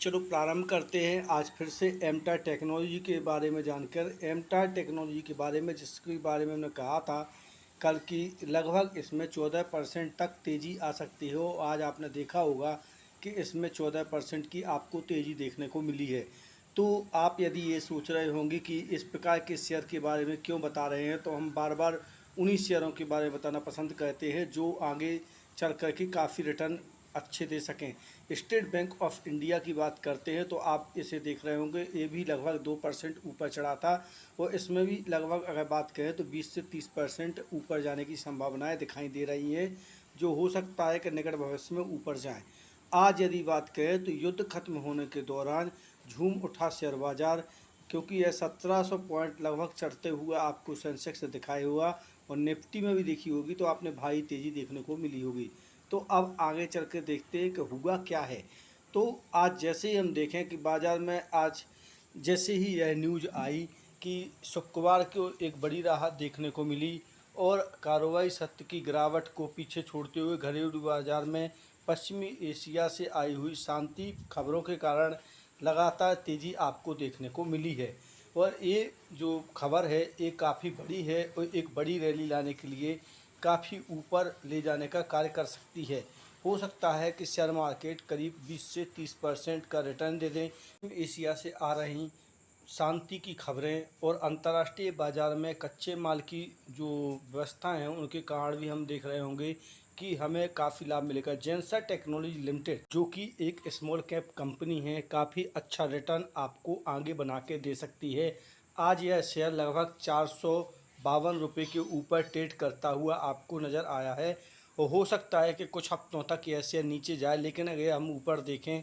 चलो प्रारंभ करते हैं आज फिर से एमटा टेक्नोलॉजी के बारे में जानकर। एमटा टेक्नोलॉजी के बारे में जिसके बारे में हमने कहा था कल की, लगभग इसमें 14% तक तेज़ी आ सकती हो। आज आपने देखा होगा कि इसमें 14% की आपको तेज़ी देखने को मिली है। तो आप यदि ये सोच रहे होंगे कि इस प्रकार के शेयर के बारे में क्यों बता रहे हैं, तो हम बार बार उन्हीं शेयरों के बारे में बताना पसंद करते हैं जो आगे चल कर के काफ़ी रिटर्न अच्छे दे सकें। स्टेट बैंक ऑफ इंडिया की बात करते हैं तो आप इसे देख रहे होंगे, ये भी लगभग 2% ऊपर चढ़ा था और इसमें भी लगभग अगर बात करें तो 20 से 30% ऊपर जाने की संभावनाएं दिखाई दे रही हैं, जो हो सकता है कि निकट भविष्य में ऊपर जाएं। आज यदि बात करें तो युद्ध खत्म होने के दौरान झूम उठा शेयर बाजार, क्योंकि यह 1700 पॉइंट लगभग चढ़ते हुए आपको सेंसेक्स दिखाई हुआ और निफ्टी में भी देखी होगी तो आपने भारी तेज़ी देखने को मिली होगी। तो अब आगे चल के देखते हैं कि हुआ क्या है। तो आज जैसे ही हम देखें कि बाज़ार में आज जैसे ही यह न्यूज़ आई कि शुक्रवार को एक बड़ी राहत देखने को मिली और कार्रवाई सत्र की गिरावट को पीछे छोड़ते हुए घरेलू बाजार में पश्चिमी एशिया से आई हुई शांति खबरों के कारण लगातार तेज़ी आपको देखने को मिली है। और ये जो खबर है ये काफ़ी बड़ी है और एक बड़ी रैली लाने के लिए काफ़ी ऊपर ले जाने का कार्य कर सकती है। हो सकता है कि शेयर मार्केट करीब 20 से 30% का रिटर्न दे दें। एशिया से आ रही शांति की खबरें और अंतर्राष्ट्रीय बाज़ार में कच्चे माल की जो व्यवस्थाएं हैं उनके कारण भी हम देख रहे होंगे कि हमें काफ़ी लाभ मिलेगा। जेंसर टेक्नोलॉजी लिमिटेड जो कि एक स्मॉल कैप कंपनी है, काफ़ी अच्छा रिटर्न आपको आगे बना के दे सकती है। आज यह शेयर लगभग 452 रुपये के ऊपर ट्रेड करता हुआ आपको नज़र आया है और हो सकता है कि कुछ हफ्तों तक यह शेयर नीचे जाए, लेकिन अगर हम ऊपर देखें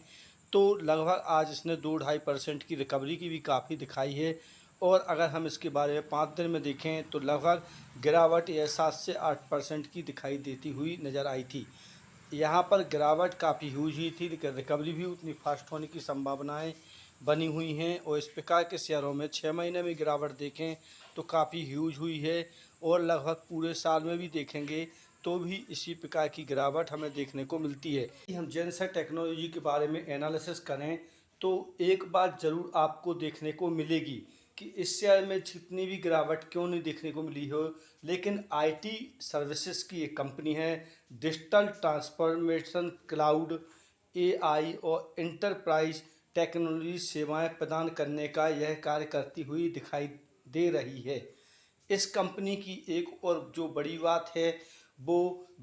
तो लगभग आज इसने 2-2.5% की रिकवरी की भी काफ़ी दिखाई है। और अगर हम इसके बारे में 5 दिन में देखें तो लगभग गिरावट यह 7 से 8% की दिखाई देती हुई नज़र आई थी। यहाँ पर गिरावट काफ़ी ह्यूज ही थी, लेकिन रिकवरी भी उतनी फास्ट होने की संभावनाएं बनी हुई हैं। और इस प्रकार के शेयरों में 6 महीने में गिरावट देखें तो काफ़ी ह्यूज हुई है और लगभग पूरे साल में भी देखेंगे तो भी इसी प्रकार की गिरावट हमें देखने को मिलती है। हम जेंसर टेक्नोलॉजी के बारे में एनालिसिस करें तो एक बात ज़रूर आपको देखने को मिलेगी कि इस शेयर में जितनी भी गिरावट क्यों नहीं देखने को मिली हो, लेकिन आईटी सर्विसेज की एक कंपनी है, डिजिटल ट्रांसफॉर्मेशन, क्लाउड, एआई और इंटरप्राइज टेक्नोलॉजी सेवाएं प्रदान करने का यह कार्य करती हुई दिखाई दे रही है। इस कंपनी की एक और जो बड़ी बात है वो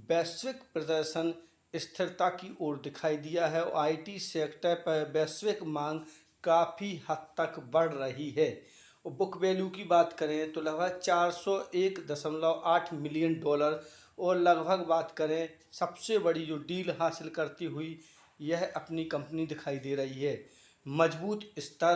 वैश्विक प्रदर्शन स्थिरता की ओर दिखाई दिया है और आईटी सेक्टर पर वैश्विक मांग काफ़ी हद तक बढ़ रही है। और बुक वैल्यू की बात करें तो लगभग 401.8 मिलियन डॉलर और लगभग बात करें सबसे बड़ी जो डील हासिल करती हुई यह अपनी कंपनी दिखाई दे रही है। मजबूत स्तर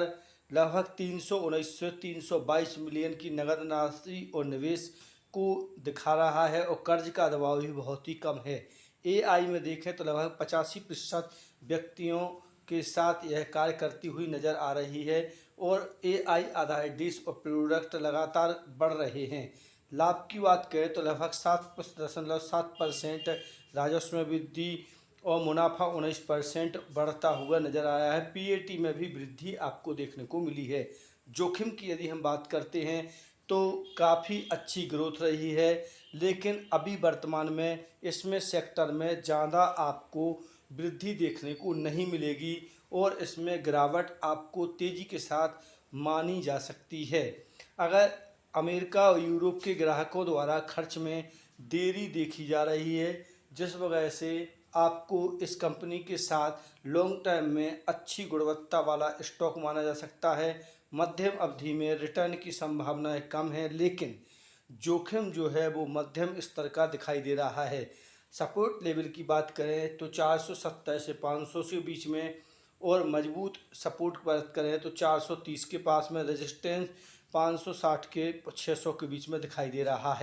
लगभग 319 से 322 मिलियन की नगद राशि और निवेश को दिखा रहा है और कर्ज का दबाव भी बहुत ही कम है। एआई में देखें तो लगभग 85% व्यक्तियों के साथ यह कार्य करती हुई नज़र आ रही है और एआई आधारित डिश और प्रोडक्ट लगातार बढ़ रहे हैं। लाभ की बात करें तो लगभग 7.7% राजस्व में वृद्धि और मुनाफा 19% बढ़ता हुआ नज़र आया है। पीएटी में भी वृद्धि आपको देखने को मिली है। जोखिम की यदि हम बात करते हैं तो काफ़ी अच्छी ग्रोथ रही है, लेकिन अभी वर्तमान में इसमें सेक्टर में ज़्यादा आपको वृद्धि देखने को नहीं मिलेगी और इसमें गिरावट आपको तेज़ी के साथ मानी जा सकती है। अगर अमेरिका और यूरोप के ग्राहकों द्वारा खर्च में देरी देखी जा रही है, जिस वजह से आपको इस कंपनी के साथ लॉन्ग टर्म में अच्छी गुणवत्ता वाला स्टॉक माना जा सकता है। मध्यम अवधि में रिटर्न की संभावनाएं कम है, लेकिन जोखिम जो है वो मध्यम स्तर का दिखाई दे रहा है। सपोर्ट लेवल की बात करें तो 470 से 500 के बीच में और मजबूत सपोर्ट की बात करें तो 430 के पास में, रेजिस्टेंस 560 के 600 के बीच में दिखाई दे रहा है।